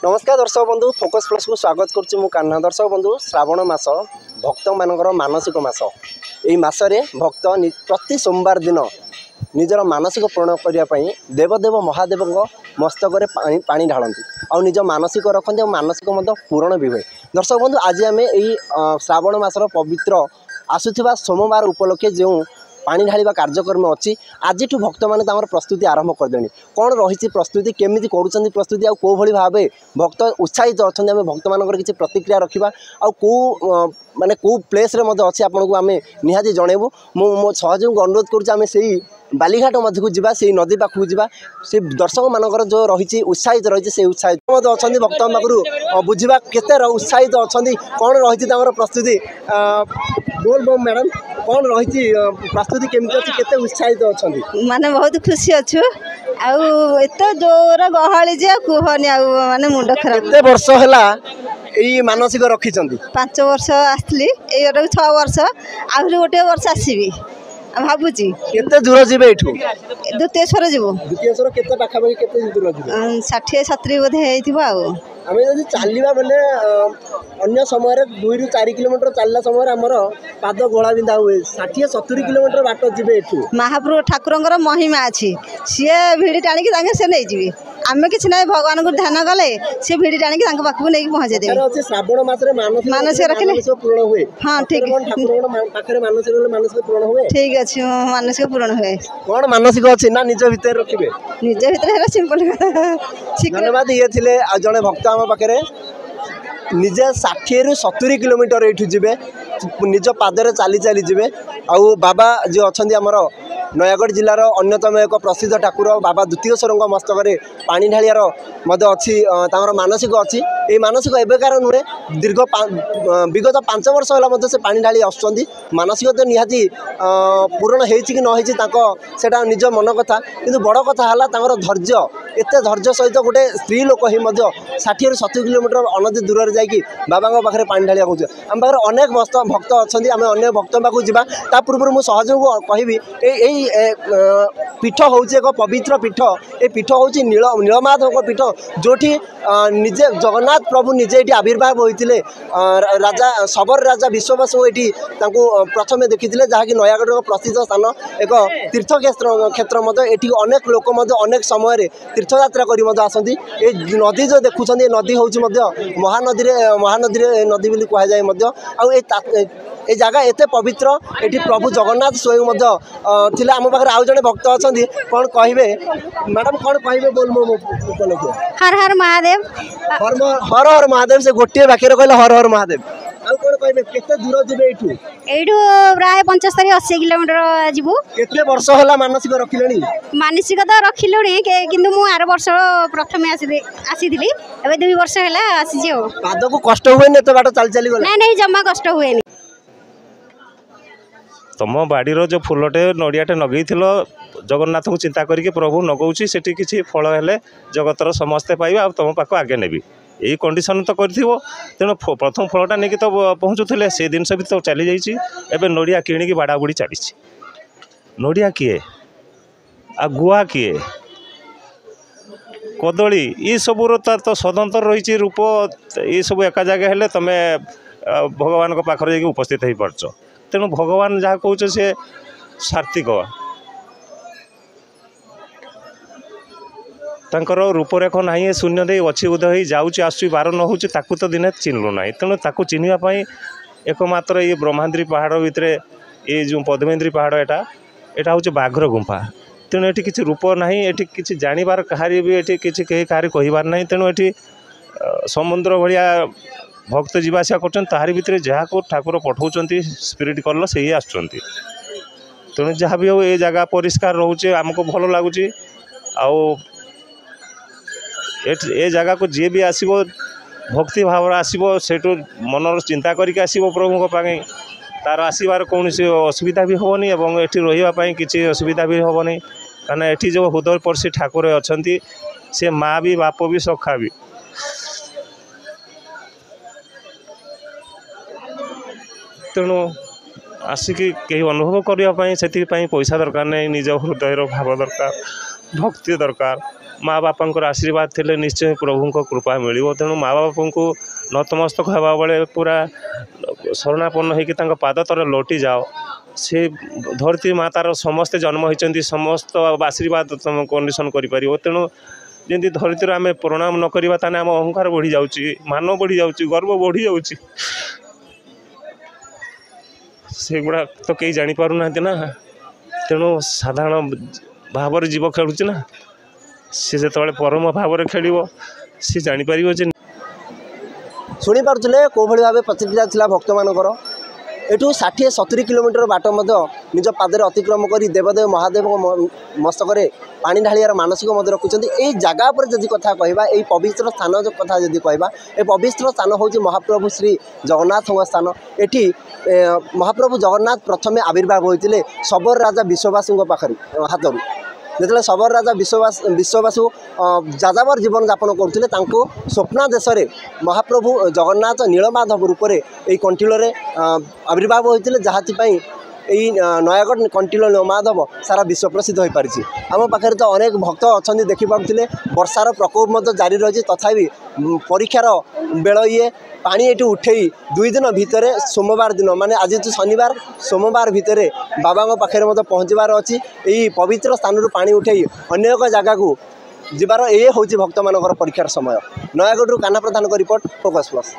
नमस्कार दर्शक बंधु फोकस प्लस को स्वागत करुच्ची मु कान्हा। दर्शक बंधु श्रावण मास भक्त मानकर मानसिक मास। यही मासरे भक्त प्रति सोमवार दिन निजर मानसिक पूर्ण करने देवदेव महादेव मस्तक पानी ढालती और निज मानसिक रखते और मानसिक पूर्ण भी हुए। दर्शक बंधु आज आम यही श्रावण मासर पवित्र आसुवा सोमवार उपलक्षे जो पानी ढालिबा कार्यक्रम अच्छी आज भक्त मैंने प्रस्तुति आरंभ करदे। कौन रही प्रस्तुति केमी कर प्रस्तुति आउ भली भाव भक्त उत्साहित अच्छा आम भक्त मान किसी प्रतिक्रिया रखा आउ माने कौ प्लेस अच्छे आपको आम निहाती जनइबू। मो सहयोग अनुरोध करुँ से बालीघाट मध्य को जावा से नदी पाखक जावा से दर्शक मानकर जो रही उत्साहित रही से उत्साहित अच्छा भक्त पाखु बुझा केते उत्साहित अच्छा कौन रही प्रस्तुति बोल बो मैडम कौन रही प्रस्तुति केमती अच्छी केते उत्साहित अच्छा माने बहुत खुशी अच्छु आत जोर गहली जे कहनी माने मुंड खराब। केते वर्ष हैला एई मानसिक रखी 5 वर्ष आसली 6 वर्ष आहरी गोटे वर्ष आसबी भावुची केते दूर जीवे एठू द्वितीयश्वर जीव द्वितीयश्वर केते पाखापाखि केते दूर जीवे 60-70 बोधे हेइथिबो आम जब चलवा बेले अन्य समय 2 ରୁ 4 किलोमीटर चलला समय आमर पाद गोला बिंधा हुए 60-70 किलोमीटर बाट जीवे एठू। महाप्रभु ठाकुर महिमा अच्छी सी भिड़ी टाणी से नहीं जी आम कि ना भगवान को ध्यान गले सी भिड़ी टाणी पाखक नहीं पहुँचे देवे। श्रावण मासरे मानसिक रखिले पूर्ण हुए। हाँ ठीक मानसिक पूर्ण हुए ठीक अच्छे मानसिक पूर्ण हुए। कौन मानसिक अच्छी ना निज भीतर रखिए निज भीतर सिंपल धन्यवाद। ये थे जड़े भक्त आम पाखे निजे 60 ରୁ 70 किलोमीटर एठू जीवे निज पादरे चली चली जीवे आउ बाबा जो अच्छा आमर नयागढ़ जिलार अन्यतम एक प्रसिद्ध ठाकुर बाबा द्वितीयश्वर मस्तक पानी ढालियार अच्छी मानसिक अच्छी ये मानसिक एवकार नुहे दीर्घ विगत 5 वर्ष है से पानी ढाली आसुँच मानसिक तो निहाती पूरण कि नहींटा निज मन कथा कि बड़ कथा है धैर्य एत धैर्य सहित गोटे स्त्री लोक ही 60 ରୁ 70 किलोमीटर अनति दूर जाकि बाबा पाखे पानी ढालिया कहे आम पाखे अनेक भक्त अच्छा आम अनेक भक्त पाक जा पूर्व मुझे सहयोग कहि पीठ हूँ एक पवित्र पीठ ये पीठ हूँ नीलमाधव पीठ जो निजे जगन्नाथ प्रभु निजे ये आविर्भाव होते राजा शबर राजा विश्ववासु ये प्रथम देखी जहाँकि नयागढ़ प्रसिद्ध स्थान एक तीर्थ क्षेत्र ये अनेक लोक अनेक समय तीर्थयात्रा कर आसती ये नदी जो देखुं नदी हूँ महानदी नदी बोली कहुए ये जगह एत पवित्र ये प्रभु जगन्नाथ स्वयं थिले आम पाखे आउ जड़े भक्त अच्छा कौन कहे मैडम कौन कहे बोल मो हर हर महादेव हर हर महादेव से गोटे बाक्य कहले हर हर महादेव आउ कौन कहे केते दूर जीवे एठू एठू प्राय 75-80 किलोमीटर जीवु। केते वर्ष होला मानसिक रखिलेनी मानसिक तो रखिलुनी किंतु मु 8 वर्ष प्रथम आसीथिली एबे 2 वर्ष हैला आसी जे पाद को कष्ट हुए ने तो बाट चल चली गला नहीं नहीं जम्मा कष्ट हुए नहीं। तुम बाड़ीर जो फुलटे नड़ियाटे नगई जगन्नाथ को चिंता करके प्रभु नगौची से किसी फल हेले जगतर समस्ते पाइबा आ तुम पाक आगे नेबी यही कंडीशन तो कर तेणु प्रथम फलटा नहीं तो पहुँचुले से जिनस भी तो चली जाइए नड़िया किणिकी बाड़ा बुड़ी चली नड़िया किए आ गुआ किए कदली ये सबूर तो स्वतंत्र रही रूप ये सब एका जगह हेले तुम भगवान पाखर जाकि उपस्थित हो पार्छ तेणु भगवान जहाँ कौच से सात्विक तांकर रूपरेख ना शून्य दे अच्छी उदय जाऊँच आसूँ बार न हो तो दिने चिन्हलु ना तेणु ताकू चिन्हवाई एकमात्र ये ब्रह्माद्री पहाड़ भितर ये जो पद्मेन्द्री पहाड़ एटा हूँ बाघर गुंफा तेणु ये किसी रूप ना ये किसी जानिबार कहारी भी ये किसी कहीं कहारी कहबार ना तेणु ये समुद्र भाया भक्त जीवासा कर भितर जहाँ को ठाकुर पठाऊँ स्पिरिट कल से ही आसुँच तेणु जहाँ भी हो ये जगह परिष्कार रोचे आमको भल लगुच ए जगह को जी भी आसो भक्ति भाव आसो से मनर चिंता करके आसो प्रभु पाई तार आसबार कौन असुविधा भी हेनी और ये रही किसी असुविधा भी हेनी कहना ये जो हृदय पर्शी ठाकुर अच्छा से माँ भी बाप भी सखा भी तेणु आसिकी कहीं अनुभव करने से पैसा दरकार नहीं निज हृदय भाव दरकार भक्ति दरकार माँ बापांकर आशीर्वाद थे निश्चय प्रभु कृपा मिल तेणु माँ बापा को नतमस्तक हवा बेले पूरा शरणापन्न होकर पाद तले लौटी जाओ से धरती मातार समस्ते जन्म होती समस्त आशीर्वाद तुम कंडीशन कर तेणु जमी धरती आम प्रणाम न करवा ताने आम अहंकार बढ़ी जाऊँगी मान बढ़ी जाऊँगी गर्व बढ़ी जाऊँगी से गुड़ा तो कई जापर ना तेणु साधारण भाव जीव खेलुची ना सी जो परम भाव खेल सी जापर शुणी पार्थे कौ भाव प्रतिक्रिया था भक्त मानकर एठू 60-70 किलोमीटर बाट निज पादे अतिक्रम कर देवदेव महादेव मस्तक पानी ढालियार मानसिक रखुच्च यही जगह पर जदि कथा कहवा यही पवित्र स्थान जो कथा जदि कहवा ये पवित्र स्थान हूँ महाप्रभु श्री जगन्नाथ स्थान एटी महाप्रभु जगन्नाथ प्रथमे आविर्भाव होते शबर राजा विश्ववासु पाखर हाथ जो शबर राजा विश्ववासु जाजावर जीवन यापन करते स्वप्न देश में महाप्रभु जगन्नाथ नीलमाधव रूप से यही कंटिल आविर्भाव होते जहाँपाई यही नयागढ़ कंटिल नीलमाधव सारा विश्व प्रसिद्ध हो पारी आम पाखे तो अनेक भक्त अच्छा देखिपे वर्षार प्रकोप मत जारी रही तथापि परीक्षार बेल ये पानी ये उठे 2 दिन भितर सोमवार दिन माने आज तो शनिवार सोमवार भितर बाबा पाखे पहुँचबार अच्छी यही पवित्र स्थान पानी उठे अन्य एक जगह को जीवार ये हूँ भक्त मान परीक्षार समय नयागढ़ काना प्रधान रिपोर्ट फोकस प्लस।